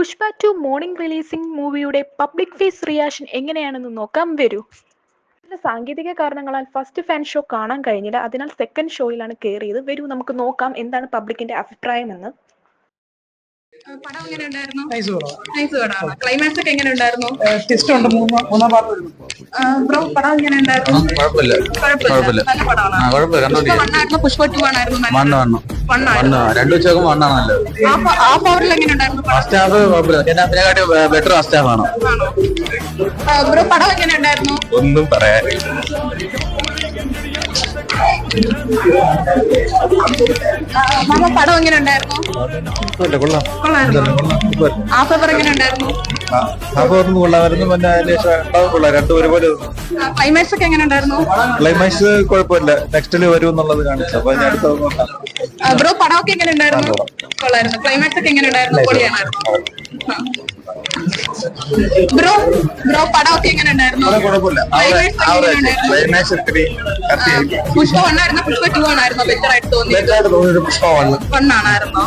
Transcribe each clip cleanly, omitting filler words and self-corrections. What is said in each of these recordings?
Pushpa 2 morning releasing മൂവിയുടെ public face reaction എങ്ങനെയാണെന്ന് നോക്കാം വരൂ. ചില സാങ്കേതിക കാരണങ്ങളാൽ ഫസ്റ്റ് ഫാൻ ഷോ കാണാൻ കഴിഞ്ഞില്ല. അതിനാൽ സെക്കൻഡ് ഷോയിലാണ് കയറിയത്. വരൂ നമുക്ക് നോക്കാം എന്താണ് പബ്ലിക്കിന്റെ അഭിപ്രായമെന്ന്. പടം എങ്ങനെ ഉണ്ടായിരുന്നു? നൈസ് പടമാണ്. ക്ലൈമാക്സ് ഒക്കെ എങ്ങനെ ഉണ്ടായിരുന്നു? ബ്രോ പടം എങ്ങനെ ഉണ്ടായിരുന്നു? കുഴപ്പമില്ല. നല്ല പടമാണ്. പുഷ്പ 2 ആണായിരുന്നു. രണ്ടു ഉച്ചക്കും വണ്ണാണല്ലോ. ആ പവറിൽ എങ്ങനെ ഉണ്ടായിരുന്നു? ഫസ്റ്റ് ഹാഫ് കുഴപ്പമില്ല, ബെറ്റർ ഫസ്റ്റ് ഹാഫ് ആണ്. ബ്രോ പടം എങ്ങനെ ഉണ്ടായിരുന്നു? ഒന്നും പറയാൻ മാമ പടം എങ്ങനെ ഉണ്ടായിരുന്നു? ആ പേപ്പർ എങ്ങനെ ഉണ്ടായിരുന്നു? കൊള്ളാമായിരുന്നു. പിന്നെ അതിന് രണ്ടും ഒരുപോലെ. ക്ലൈമാക്സ് ഒക്കെ എങ്ങനെ ഉണ്ടായിരുന്നു? ക്ലൈമാക്സ് കുഴപ്പമില്ല, നെക്സ്റ്റില് വരും എന്നുള്ളത് കാണിച്ചു. അപ്പൊ ഞാൻ അടുത്ത ബ്രോ പടമൊക്കെ എങ്ങനെ ഉണ്ടായിരുന്നു? കൊള്ളായിരുന്നു. ക്ലൈമാക്സ് ഒക്കെ എങ്ങനെ ഉണ്ടായിരുന്നു? പൊളിയാണായിരുന്നു. ബ്രോ പടമൊക്കെ എങ്ങനെ ഉണ്ടായിരുന്നു? പുഷ്പ 1 ആയിരുന്നോ പുഷ്പ 2 ആണായിരുന്നോ ബെറ്റർ ആയിട്ട് തോന്നിയത്? പുഷ്പ 1 ആണായിരുന്നോ?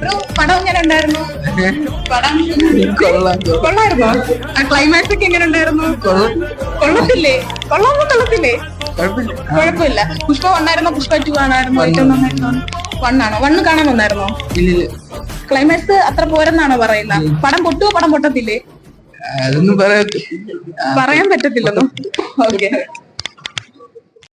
ബ്രോ പടം എങ്ങനെ ഉണ്ടായിരുന്നു? പടം കൊള്ളായിരുന്നോ? ക്ലൈമാക്സ് ഒക്കെ എങ്ങനെ ഉണ്ടായിരുന്നു? കൊള്ളത്തില്ലേ? കുഴപ്പമില്ല. പുഷ്പ 1 ആയിരുന്നോ പുഷ്പ 2 ആണായിരുന്നോ ഏറ്റവും നന്നായിരുന്നു? 1 ആണോ? 1 കാണാൻ വന്നായിരുന്നോ? ക്ലൈമാക്സ് അത്ര പോരെന്നാണോ പറയുന്നത്? പടം പൊട്ടുവോ പടം പൊട്ടത്തില്ലേ? അതൊന്നും പറയാൻ പറ്റത്തില്ലെന്നോ? ഓക്കെ.